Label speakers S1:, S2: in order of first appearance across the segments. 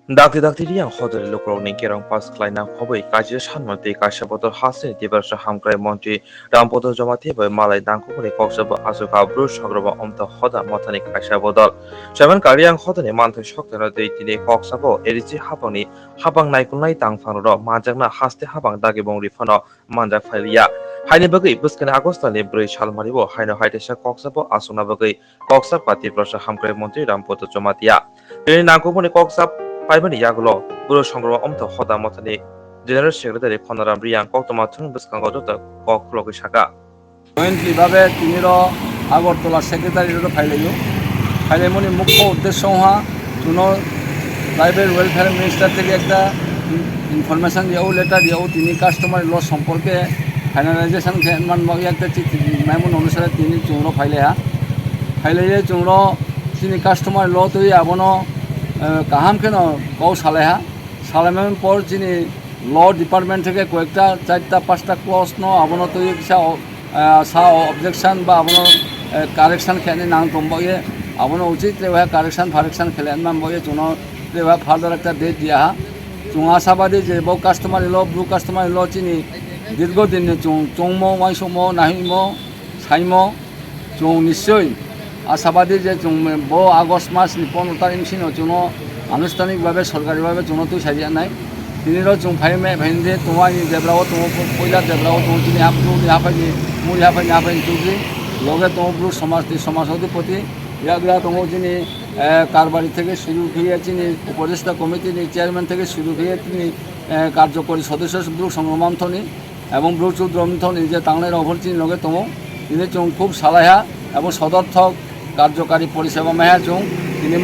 S1: Dakti dakti riang hodari lukrok ni kerong pas klainang hobai kaji sanmati kasya botol hasil di bersa hamkrai monti rampoto jomati bai malai dangko bari koksaba asuka brus sagraba omta hoda motani kasya botol seven kariang hodani mantai shoktana dei tini koksabo erici habangni habang naikunai tangfanro manjakna haste habang dagi bong rifano manjak phailia haini bagai buskani agostani broi salmaribo haino haitesa koksabo asuna bagai koksab pati bersa hamkrai monti rampoto jomatia ini nangko bani koksab Paibani Yagulo, Buru Shongro Omto Hoda Motani, General Secretary Konaram Brian Koktoma Tung Biskango Kokloki Shaka.
S2: Jointly ভাবে তিনিরও আগরতলা সেক্রেটারিরও ফাইলাইও ফাইলাইমনি মুখ্য উদ্দেশ্য হওয়া কোনো tribal welfare minister থেকে একটা information দিয়েও letter দিয়েও তিনি কাস্টমার ল সম্পর্কে ফাইনালাইজেশন মানবাগে একটা মাইমন অনুসারে তিনি চুংড়ো ফাইলাইয়ে চুংড়ো তিনি কাস্টমার ল তৈরি আবনো কাহাম কেন কও সালেহা সালামের পর তিনি ল ডিপার্টমেন্ট থেকে কয়েকটা 4টা 5টা ক্লজ ন আবনো তৈরি কিসা सा ऑब्जेक्शन बा आपनो करेक्शन खेलने नाम तुम्बोये आपनो उचित रेवा करेक्शन खेले नाम बोये चुनो रेवा फार्दर एक डेट दिया चुंग आशाबादी जे बो कस्टमर लो ब्लू कस्टमर लो चिनी दीर्घ दिन चुंगमो वाइसमो नाहिमो साइमो चुंग निश्चय आशाबादी जे चुंग बो আগস্ট মাস 15 तारिख सिनो चुनो आनुষ্ঠানিক ভাবে সরকারি ভাবে চুনো তুই সাজিয়া নাই তিনিরও চুং ফাইমে ভাইন্দে তোমাই দেবরাও তুমি পয়লা দেবরাও তুমি চিনি আপনি হাফাইনি মুই হাফাইনি চুজি লগে তোমার সমাজ অধিপতি ইয়াগুলা তোমার চিনি কারবারি থেকে শুরু হয়ে চিনি উপদেষ্টা কমিটির চেয়ারম্যান থেকে শুরু হয়ে তিনি কার্যকরী সদস্য ব্রু সংগ্রমন্থনী এবং ব্রু চুদ্রমন্থনী যে তাংনের অভর চিনি লগে তোমার তিনি চুং খুব সালাহা এবং সদর্থক কার্যকারী পরিষেবা মেহা চুং তিনি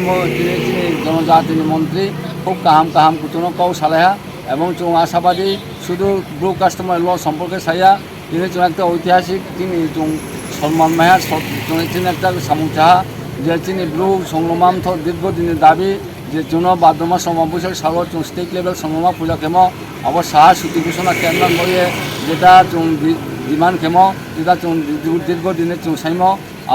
S2: জনজাতি মন্ত্রী খুব কাহাম কুচুনো কও সালেহা এবং চুং আশাবাদী শুধু ব্লু কাস্টমার ল সম্পর্কে সাইয়া তিনি চুং একটা ঐতিহাসিক তিনি চুং সলমান মেহার তিনি একটা সামুক চাহা যে তিনি ব্লু সংগ্রামান্থ দীর্ঘদিনের দাবি যে চুনো বাদ্রমা সমাবেশের সাগর চুং স্টেট লেভেল সংগ্রামা পূজা খেম আবার সাহা সুতি ঘোষণা কেন্দ্র বইয়ে যেটা চুং ডিমান্ড খেম যেটা চুং দীর্ঘদিনের চুং সাইম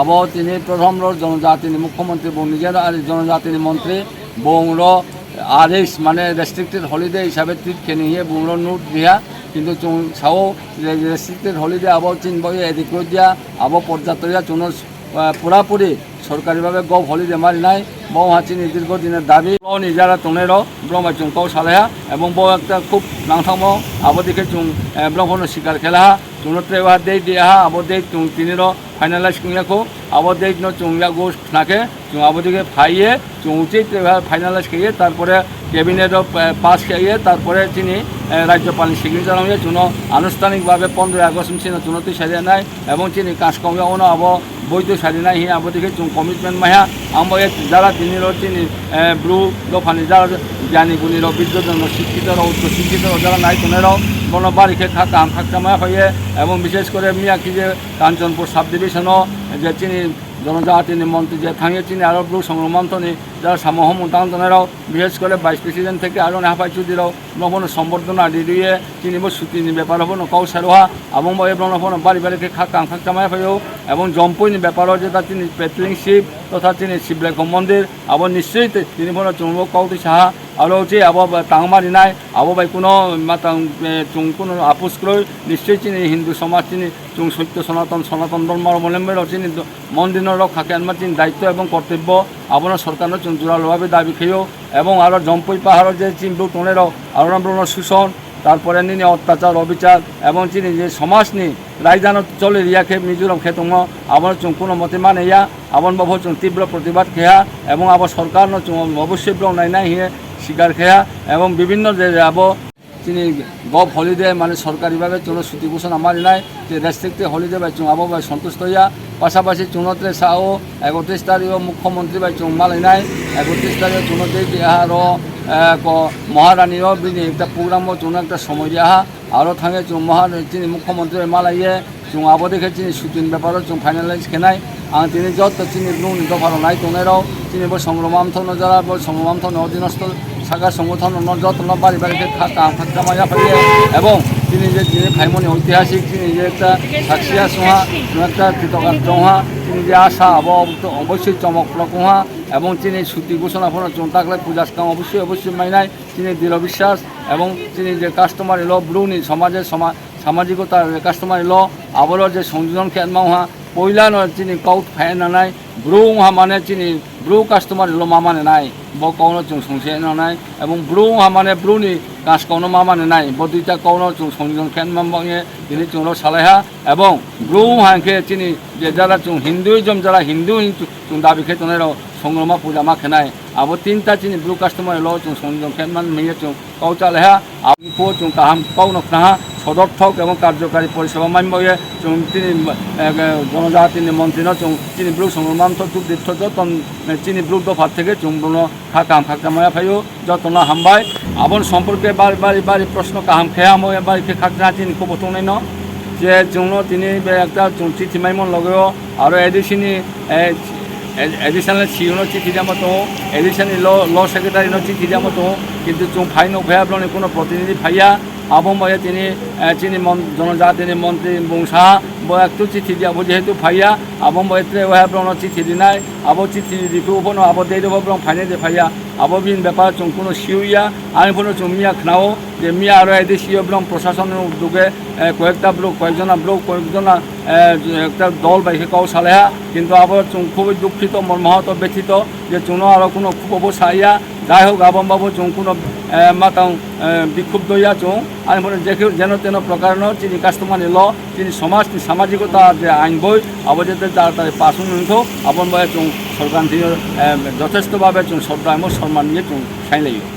S2: আবো তিনি প্রথম জনজাতির মুখ্যমন্ত্রী বং নিজের আর জনজাতির মন্ত্রী বংর আদেশ মানে রেস্ট্রিক্টেড হলিডে হিসাবে ট্রিট খেয়ে নিয়ে বংর নোট দিয়া কিন্তু চুং সাও রেস্ট্রিক্টেড হলিডে আবো চিন বই এদিক দিয়া আবো পর্যাপ্তরিয়া চুনোর পুরাপুরি সরকারিভাবে গভ হলিডে মারি নাই বউ হাঁচিনি দীর্ঘদিনের দাবি বউ নিজেরা তোনেরও ব্রহ্মা চুং কৌ সালেহা এবং বউ একটা খুব নাংথামো আবদিকে চুং ব্রহ্মণ শিকার খেলা চুনোত্রে এবার দেই দিয়া আবো দেই চুং তিনিরও ফাইনালাইজ কিংলাখো আবো দেই ন চুংলা গোষ্ঠ নাকে চুং আবদিকে ফাইয়ে চুং উচিত এবার ফাইনালাইজ খেয়ে তারপরে ক্যাবিনেটও পাস খেয়ে তারপরে তিনি রাজ্যপাল সিগনেচার হয়ে চুনো আনুষ্ঠানিকভাবে 15 আগস্ট চিনো চুনতি সারিয়া নাই এবং চিনি কাজকর্মে অন আবো বৈধ সারি নাই হি আবদিকে চুং কমিটমেন্ট মায়া আমবো যারা তিনিরও চিনি ব্লু দফানি যারা জ্ঞানী গুণীর বিদ্যুৎ শিক্ষিত উচ্চ শিক্ষিত যারা নাই তোনেরও কোনো বাড়িকে খাকতামায় হয়ে এবং বিশেষ করে মিয়াকি যে কাঞ্চনপুর সাব ডিভিশনও যে চিনি জনজাতির মন্ত্রী যে থাঙিয়ে চিনি আরও ব্লু সংগ্রমন্থনী যারা সামহম উন্তান্তনেরও বিশেষ করে ভাইস প্রেসিডেন্ট থেকে আরও হাফাই চুদিরও ব্রহ্মণ সম্বর্ধনা দিয়ে চিনিব সুতিনি ব্যাপার হবো কৌ সারোহা এবং ব্রহ্মণ বাড়িকে খাকতামায় হয়েও এবং জম্পুইনি ব্যাপারও যেটা তিনি পেট্রিং শিব তথা তিনি শিবলেখ মন্দির আবার নিশ্চয়ই তিনি বলো চুংব কৌতি সাহা আরও হচ্ছে আবো তাংমারি নাই আবো বাই কোনো চুং কোনো আপোষ করে নিশ্চয়ই চিনি হিন্দু সমাজ চিনি চুং সত্য সনাতন ধর্মের অবলম্বনের চিনি মন্দিরের খাকে আনবার চিনি দায়িত্ব এবং কর্তব্য আপনার সরকারের চুং জোরালোভাবে দাবি খেয়েও এবং আরও জম্পুই পাহাড়ের যে চিন্টু টোনেরও আরো শোষণ তারপরে নিয়ে অত্যাচার অবিচার এবং চিনি যে সমাজ নিয়ে রায়দানো চলে রিয়াকে মিজোরাম খেতম আবার চুং কোনো মতে মানে ইয়া আবন বাবু চুং তীব্র প্রতিবাদ খেয়া এবং আবার সরকার চুং অবশ্যই নাই নাই হিয়ে শিকার খেয়া এবং বিভিন্ন যে আবো তিনি গভ হলিডে মানে সরকারিভাবে চুনো ছুটি ঘোষণা মারি নাই যে রেস্ট্রিক্টেড হলিডে বাই চুং আবো বাই সন্তুষ্ট হইয়া পাশাপাশি চুনত্রে সাও 31 তারিখও মুখ্যমন্ত্রী বাই চুং মালাই নাই 31 তারিখে চুনতে আরও মহারানীও বিনি একটা প্রোগ্রামও চুনো একটা সময় দিয়া আরও থাঙে চুং চিনি মুখ্যমন্ত্রী মালাইয়ে চুং আবো দেখে চিনি শুটিং ব্যাপারও চুং ফাইনালাইজ খেনাই আর তিনি যত চিনি ব্লু নিতে পারো নাই তোনেরাও চিনি সংগ্রামান্থন যারা সংগ্রামান্থন অধীনস্থ শাখা সংগঠন যত্ন বাড়িকে থাকতামাইয়া ফেলিয়ে এবং তিনি যে ভাইমনি ঐতিহাসিক তিনি যে একটা সাক্ষিয়া সোহা একটা কৃতকার্য তিনি যে আশা অবশ্যই চমকপ্রদ এবং তিনি ছুটি ঘোষণা ফোন চুন থাকলে পূজা কাম অবশ্যই মাইনায় তিনি দৃঢ় বিশ্বাস এবং তিনি যে কাস্টমারি ল ব্রুনি সমাজের সামাজিকতার কাস্টমারি ল আবারও যে সংযোজন খেয়াল মাওহা পয়লা নয় তিনি কাউট ফাইন নাই ব্রু মানে তিনি ব্রু কাস্টমারি ল মা মানে নাই ব কৌন চুং সংসে নাই এবং ব্রু মানে ব্রুনি কাজ কৌন মা মানে নাই ব দুইটা কৌন চুং সংযোজন খেয়াল মামে তিনি চুংল সালাইহা এবং ব্রু হাঁকে তিনি যে যারা চুং হিন্দুইজম যারা হিন্দু চুং দাবি খেতনের সংগ্রামা পূজা মা খেনায় আবো তিনটা চিনি ব্লু কাস্টমার ল চুং সংযোজন খেমান মেয়ে চুং কৌচা লেহা আপো চুং কাহাম কৌ নকনাহা সদর্থক এবং কার্যকারী পরিষেবা মানবয়ে চুং তিনি জনজাতি মন্ত্রী চুং চিনি ব্লু সংগ্রাম দীর্ঘ যতন চিনি ব্লু দফার থেকে চুং ব্রুন খাকামায়া ফাইও যতনা হামবাই আবন সম্পর্কে বাড়ি প্রশ্ন কাহাম খেয়াম বাড়িতে খাকনা চিনি খুব নাই ন যে চুং তিনি একটা চুং চিঠি মাইমন লগেও আরও এডিসিনি এডিশনাল সিওনো চিঠি জামা তো এডিশনাল ল সেক্রেটারি চিঠি জামা তো কিন্তু চুং ফাইন ভয়াবলনি কোনো প্রতিনিধি ফাইয়া আবময়ে তিনি চিনি জনজাতিনি মন্ত্রী বংশা একটু চিঠি দিয়া যেহেতু ফাইয়া আবময়ে ভয়াবলন চিঠি দিনাই আবো চিঠি দিকে উপনো আবো দেব ফাইনে যে ফাইয়া আবো বিন ব্যাপার চুং কোনো সিউইয়া আমি কোনো চুং মিয়া খাও যে মিয়া আরও এদেশীয় ব্লক প্রশাসনের উদ্যোগে কয়েকটা ব্লক কয়েকজনা একটা দল বাইকে কাউ সালেহা কিন্তু আবার চুং খুবই দুঃখিত মর্মাহত ব্যথিত যে চুনো আরও কোনো খুব অবসাইয়া যাই হোক আবম বাবু চুং কোনো মাতাও বিক্ষুব্ধ হইয়া চুং আমি মনে যেন তেন প্রকার চিনি কাস্টমারি ল চিনি সমাজ সামাজিকতা যে আইন বই আবার যাতে তাড়াতাড়ি পাশুন আবন বয়ে চুং সরকার যথেষ্টভাবে চুং শ্রদ্ধা এবং সম্মান নিয়ে চুং সাইলাইও